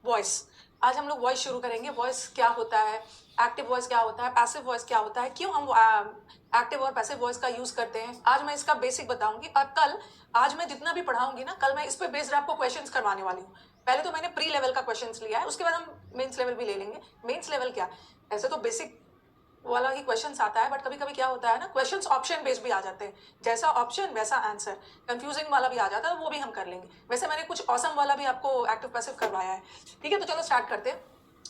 Voice. आज हम लोग वॉइस शुरू करेंगे। वॉइस क्या होता है, एक्टिव वॉइस क्या होता है, पैसिव वॉइस क्या होता है, क्यों हम एक्टिव और पैसिव वॉइस का यूज करते हैं, आज मैं इसका बेसिक बताऊंगी। और कल, आज मैं जितना भी पढ़ाऊंगी ना, कल मैं इस पे बेस्ड आपको क्वेश्चंस करवाने वाली हूँ। पहले तो मैंने प्री लेवल का क्वेश्चंस लिया है, उसके बाद हम मेंस लेवल भी ले लेंगे। मेंस लेवल क्या, ऐसे तो बेसिक वाला ही क्वेश्चंस आता है, बट कभी कभी क्या होता है ना, क्वेश्चंस ऑप्शन बेस्ड भी आ जाते हैं। जैसा ऑप्शन वैसा आंसर, कंफ्यूजिंग वाला भी आ जाता है, वो भी हम कर लेंगे। वैसे मैंने कुछ ऑसम वाला भी आपको एक्टिव पैसिव करवाया है। ठीक है, तो चलो स्टार्ट करते हैं।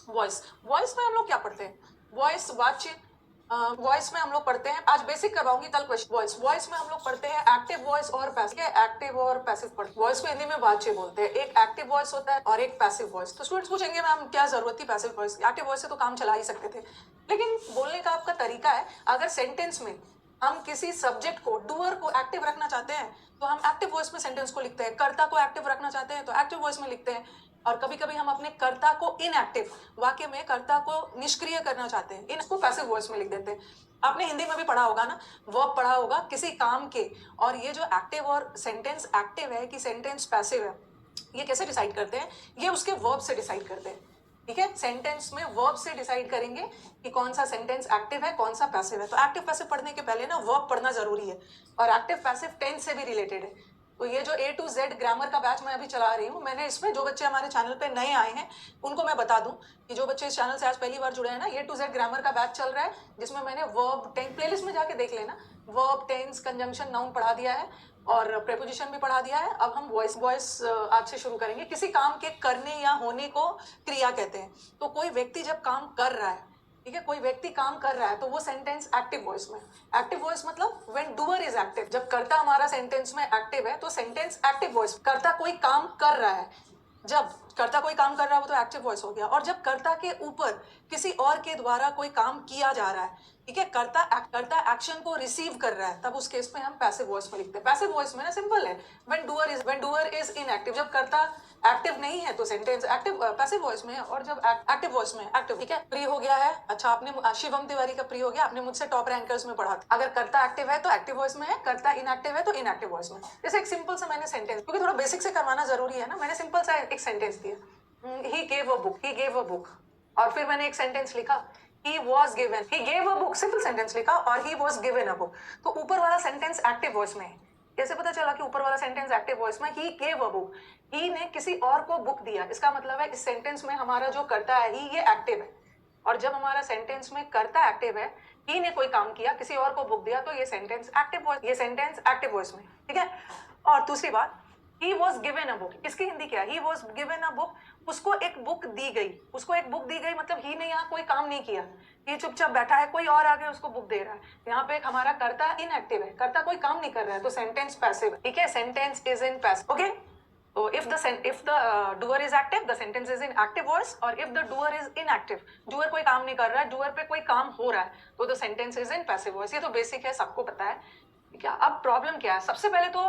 वॉइस, वॉइस में हम लोग क्या पढ़ते हैं, वॉइस बातचीत। वॉइस में हम लोग पढ़ते हैं, आज बेसिक करवाऊंगी, कल क्वेश्चन। वॉइस, वॉइस में हम लोग पढ़ते हैं एक्टिव वॉइस और पैसिव। एक्टिव और पैसिव पढ़ते हैं। वॉइस को हिंदी में बातचीत बोलते हैं। एक एक्टिव वॉइस होता है और एक पैसिव वॉइस। तो स्टूडेंट्स पूछेंगे मैम क्या जरूरत थी पैसिव वॉइस, एक्टिव वॉइस से तो काम चला ही सकते थे। लेकिन बोलने का आपका तरीका है। अगर सेंटेंस में हम किसी सब्जेक्ट को, डूअर को एक्टिव रखना चाहते हैं तो हम एक्टिव वॉइस में सेंटेंस को लिखते हैं। कर्ता को एक्टिव रखना चाहते हैं तो एक्टिव वॉइस में लिखते हैं। और कभी कभी हम अपने कर्ता को इनएक्टिव, वाक्य में कर्ता को निष्क्रिय करना चाहते हैं, इनको पैसिव वॉइस में लिख देते हैं। आपने हिंदी में भी पढ़ा होगा ना, वर्ब पढ़ा होगा किसी काम के। और ये जो एक्टिव और सेंटेंस एक्टिव है कि सेंटेंस पैसिव है, ये कैसे डिसाइड करते हैं, ये उसके वर्ब से डिसाइड करते हैं। ठीक है, सेंटेंस में वर्ब से डिसाइड करेंगे कि कौन सा सेंटेंस एक्टिव है, कौन सा पैसिव है। तो एक्टिव पैसिव पढ़ने के पहले ना वर्ब पढ़ना जरूरी है। और एक्टिव पैसिव टेंस से भी रिलेटेड है। तो ये जो A to Z ग्रामर का बैच मैं अभी चला रही हूँ, मैंने इसमें जो बच्चे हमारे चैनल पे नए आए हैं उनको मैं बता दूं कि जो बच्चे इस चैनल से आज पहली बार जुड़े हैं ना, A to Z ग्रामर का बैच चल रहा है, जिसमें मैंने वर्ब टेंस, प्लेलिस्ट में जाके देख लेना, वर्ब टेंस कंजंक्शन नाउन पढ़ा दिया है और प्रेपोजिशन भी पढ़ा दिया है। अब हम वॉइस वॉइस आज से शुरू करेंगे। किसी काम के करने या होने को क्रिया कहते हैं। तो कोई व्यक्ति जब काम कर रहा है, ठीक है, कोई व्यक्ति काम कर रहा है तो वो सेंटेंस एक्टिव वॉइस में। एक्टिव वॉइस मतलब व्हेन डूअर इज एक्टिव, जब कर्ता हमारा सेंटेंस में एक्टिव है तो सेंटेंस एक्टिव वॉइस। कर्ता कोई काम कर रहा है, जब कर्ता कोई काम कर रहा है वो तो एक्टिव वॉइस हो गया। और जब कर्ता के ऊपर किसी और के द्वारा कोई काम किया जा रहा है, ठीक है, कर्ता एक्शन को रिसीव कर रहा है, तब उस केस में हम पैसिव वॉइस में लिखते हैं। पैसिव वॉइस में ना सिंपल है, व्हेन डूअर इज इनएक्टिव, जब कर्ता एक्टिव नहीं है तो सेंटेंस एक्टिव पैसिव वॉइस में है। और जब एक्टिव वॉइस में एक्टिव, ठीक है। प्री हो गया है, अच्छा आपने शिवम तिवारी का प्री हो गया, आपने मुझसे टॉप रैंकर्स में पढ़ा था। अगर कर्ता एक्टिव है तो एक्टिव वॉइस में है, कर्ता इनएक्टिव है तो इनएक्टिव वॉइस में। जैसे एक सिंपल सा मैंने सेंटेंस, क्योंकि थोड़ा बेसिक से करवाना जरूरी है ना, मैंने सिंपल सा एक सेंटेंस दिया, ही गेव अ बुक, और फिर मैंने एक सेंटेंस लिखा, he was given, he gave a book, simple sentence लिखा, और he was given a book। तो ऊपर वाला सेंटेंस एक्टिव वॉइस में है। कैसे पता चला कि ऊपर वाला सेंटेंस एक्टिव वॉइस में, he gave a book, he ने किसी और को बुक दिया। इसका मतलब है इस सेंटेंस में हमारा जो कर्ता है ही, ये एक्टिव है। और जब हमारा सेंटेंस में कर्ता एक्टिव है, ही ने कोई काम किया, किसी और को बुक दिया, तो ये सेंटेंस एक्टिव वॉइस, ये सेंटेंस एक्टिव वॉइस में, ठीक है। और दूसरी बात, he was given a book, इसकी हिंदी क्या है, he was given a book, उसको एक बुक दी गई। उसको एक बुक दी गई मतलब ही ने यहाँ कोई काम नहीं किया, ये चुपचाप बैठा है, कोई और आगे उसको बुक दे रहा है। यहाँ पे एक हमारा कर्ता इनएक्टिव है, कर्ता कोई काम नहीं कर रहा है, तो सेंटेंस पैसिव है, ठीक है। Sentence is in passive, okay. तो if the doer is active, the sentence is in active voice, और if the doer is inactive, doer कोई काम नहीं कर रहा है, doer पे कोई काम हो रहा है, तो the sentence is in passive voice। ये तो बेसिक है, सबको पता है। क्या अब प्रॉब्लम क्या है, सबसे पहले तो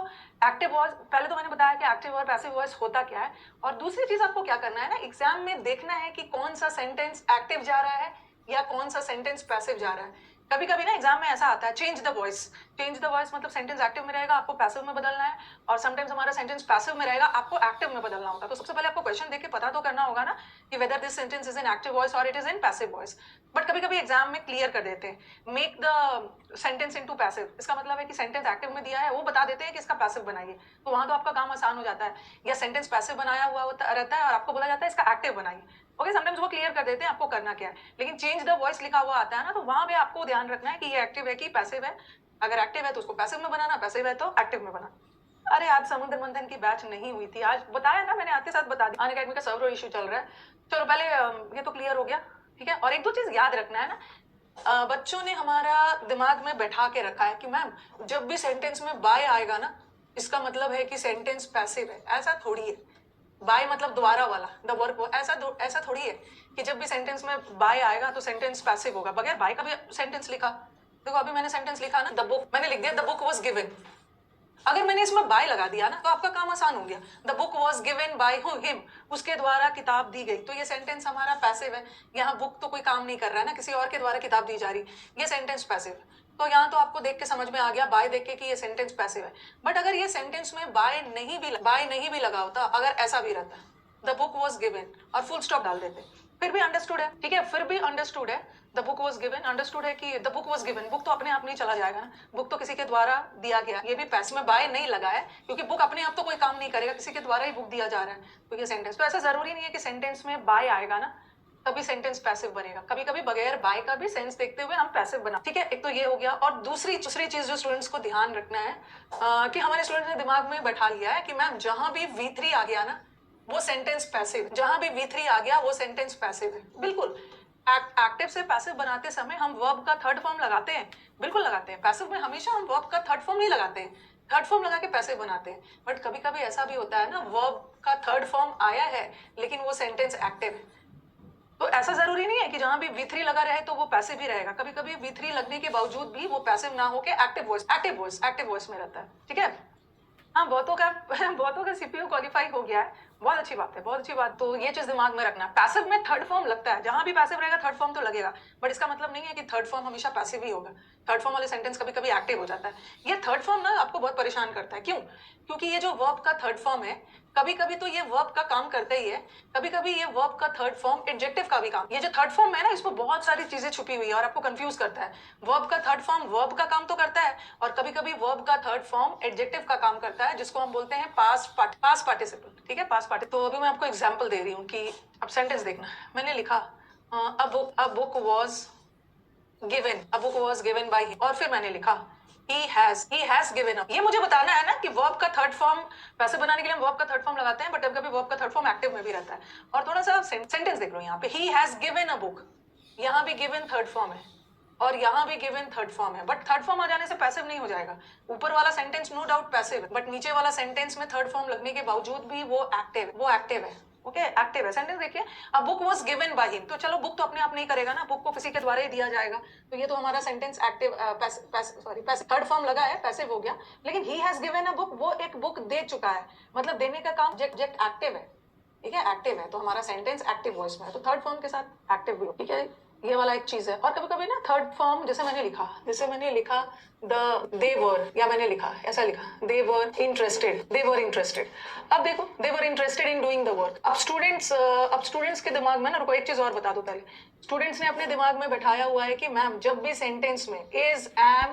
एक्टिव वॉइस, पहले तो मैंने बताया कि एक्टिव और पैसिव वॉइस होता क्या है। और दूसरी चीज आपको क्या करना है ना, एग्जाम में देखना है कि कौन सा सेंटेंस एक्टिव जा रहा है या कौन सा सेंटेंस पैसिव जा रहा है। कभी कभी ना एग्जाम में ऐसा आता है, change the voice. Change the voice मतलब सेंटेंस एक्टिव में रहेगा, आपको पैसिव में बदलना है। और समटाइम्स हमारा सेंटेंस पैसिव में रहेगा, आपको एक्टिव में बदलना होगा। तो सबसे पहले आपको क्वेश्चन देख के पता तो करना होगा ना कि whether this sentence is in active voice और it is in passive voice. But कभी कभी एग्जाम में क्लियर कर देते हैं, make the sentence into passive. इसका मतलब है कि सेंटेंस एक्टिव में दिया है, वो बता देते हैं कि इसका पैसिव बनाइए, तो वहां तो आपका काम आसान हो जाता है। या सेंटेंस पैसिव बनाया हुआ रहता है और आपको बोला जाता है इसका एक्टिव बनाइए, ओके। समटाइम्स वो क्लियर कर देते हैं आपको करना क्या है। लेकिन चेंज द वॉइस लिखा हुआ आता है ना, तो वहां पे आपको ध्यान रखना है कि ये एक्टिव है कि पैसिव है। अगर एक्टिव है तो उसको पैसिव में बनाना, पैसिव है तो एक्टिव में बनाना। अरे आज समुद्र मंथन की बैच नहीं हुई थी, आज बताया ना मैंने, आपके साथ बता दिया, अनअकैडमी का सर्वर इशू चल रहा है। चलो पहले ये तो क्लियर हो गया, ठीक है। और एक दो चीज याद रखना है ना, बच्चों ने हमारा दिमाग में बैठा के रखा है कि मैम जब भी सेंटेंस में बाय आएगा ना, इसका मतलब है कि सेंटेंस पैसिव है। ऐसा थोड़ी है, बाय मतलब दोबारा वाला, द वर्क, ऐसा थोड़ी है कि जब भी सेंटेंस में बाय आएगा तो सेंटेंस पैसिव होगा। बगैर बाय का भी सेंटेंस लिखा, देखो अभी मैंने सेंटेंस लिखा ना, द बुक, मैंने लिख दिया द बुक वॉज गिवन। अगर मैंने इसमें बाय लगा दिया ना तो आपका काम आसान हो गया। The book was given by him, उसके द्वारा किताब दी गई, तो ये सेंटेंस हमारा पैसिव है। यहाँ बुक तो कोई काम नहीं कर रहा है ना, किसी और के द्वारा किताब दी जा रही, ये सेंटेंस पैसिव है। तो यहाँ तो आपको देख के समझ में आ गया, बाय देख के कि ये सेंटेंस पैसिव है। बट अगर ये सेंटेंस में बाय नहीं भी लगा होता, अगर ऐसा भी रहता, द बुक वॉज गिवन और फुल स्टॉप डाल देते, फिर भी अंडरस्टूड है, ठीक है, फिर भी अंडरस्टूड है। The book was given, understood है कि the book was given, book तो अपने आप नहीं चला जाएगा ना, बुक तो किसी के द्वारा दिया गया, ये भी पैसे में बाय नहीं लगा है, क्योंकि बुक अपने आप तो कोई काम नहीं करेगा, किसी के द्वारा ही बुक दिया जा रहा है, तो ये सेंटेंस, तो ऐसा जरूरी नहीं है कि सेंटेंस में बाय आएगा ना तभी सेंटेंस पैसिव बनेगा, कभी कभी बगैर बाय का भी सेंस देखते हुए हम पैसिव बना, ठीक है, एक तो ये हो गया। और दूसरी चीज जो स्टूडेंट्स को ध्यान रखना है कि हमारे स्टूडेंट्स ने दिमाग में बैठा लिया है कि मैम जहां भी V3 आ गया ना वो सेंटेंस पैसिव, जहां भी V3 आ गया वो सेंटेंस पैसिव है। बिल्कुल, एक्टिव से पैसिव बनाते समय हम वर्ब का थर्ड फॉर्म लगाते हैं, बिल्कुल लगाते हैं, पैसिव में हमेशा हम वर्ब का थर्ड फॉर्म नहीं लगाते हैं, थर्ड फॉर्म लगा के पैसिव बनाते हैं, बट कभी कभी ऐसा भी होता है ना वर्ब का थर्ड फॉर्म आया है लेकिन वो सेंटेंस एक्टिव है, तो ऐसा जरूरी नहीं है कि जहां भी V3 लगा रहे तो वो पैसिव ही रहेगा, कभी कभी V3 लगने के बावजूद भी वो पैसिव ना होके एक्टिव वॉइस में रहता है, ठीक है। हाँ, बहुतों का सीपीयू क्वालिफाई हो गया है, बहुत अच्छी बात है, बहुत अच्छी बात, तो ये चीज दिमाग में रखना, पैसिव में थर्ड फॉर्म लगता है, जहां भी पैसिव रहेगा थर्ड फॉर्म तो लगेगा, बट इसका मतलब नहीं है कि थर्ड फॉर्म हमेशा पैसिव ही होगा, थर्ड फॉर्म वाले सेंटेंस कभी कभी एक्टिव हो जाता है। ये थर्ड फॉर्म ना आपको बहुत परेशान करता है, क्यों? क्योंकि ये जो वर्ब का थर्ड फॉर्म है, कभी कभी तो ये वर्ब का काम करता ही है, कभी कभी ये वर्ब का थर्ड फॉर्म एडजेक्टिव का भी काम, ये जो थर्ड फॉर्म है ना इसमें बहुत सारी चीजें छुपी हुई है और आपको कंफ्यूज करता है। वर्ब का थर्ड फॉर्म वर्ब का काम तो करता है और कभी कभी वर्ब का थर्ड फॉर्म एडजेक्टिव का काम करता है, जिसको हम बोलते हैं पास्ट पार्टिसिपल, ठीक है, पास्ट पार्टिसिपल। तो अभी मैं आपको एग्जाम्पल दे रही हूँ कि अब सेंटेंस देखना, मैंने लिखा a book was given by, और फिर मैंने लिखा he has given up। ये मुझे बताना है ना कि वर्ब का थर्ड फॉर्म पैसे बनाने के लिए हम वर्ब का थर्ड फॉर्म लगाते हैं, बट कभी कभी वर्ब का थर्ड फॉर्म एक्टिव में भी रहता है। और थोड़ा सा सेंटेंस देख लो, यहाँ पे he has given a book, यहाँ भी given थर्ड फॉर्म है और यहाँ भी गिवन थर्ड फॉर्म है, बट थर्ड फॉर्म आ जाने से पैसिव नहीं हो जाएगा। ऊपर वाला सेंटेंस नो डाउट पैसिव है, बट नीचे वाला सेंटेंस में थर्ड फॉर्म लगने के बावजूद भी वो एक्टिव है, ओके, एक्टिव है। सेंटेंस देखिए, a book was given by him, तो चलो बुक तो अपने आप नहीं करेगा ना, बुक को किसी के द्वारा ही दिया जाएगा, तो ये तो हमारा सेंटेंस एक्टिव, थर्ड फॉर्म लगा है, पैसिव हो गया। लेकिन he has given a book, वो एक बुक दे चुका है, मतलब देने का काम ऑब्जेक्ट एक्टिव है, ठीक है, एक्टिव है, तो हमारा सेंटेंस एक्टिव वॉइस में है, तो थर्ड फॉर्म के साथ एक्टिव भी हो, ठीक है, ये वाला एक चीज है। और कभी कभी ना थर्ड फॉर्म, जैसे मैंने लिखा दे वर, या मैंने लिखा ऐसा लिखा दे वर इंटरेस्टेड। अब देखो, they were interested in doing the work. अब स्टूडेंट्स के दिमाग में ना, रुको एक चीज और बता दो पहले, स्टूडेंट्स ने अपने दिमाग में बैठाया हुआ है कि मैम जब भी सेंटेंस में इज, एम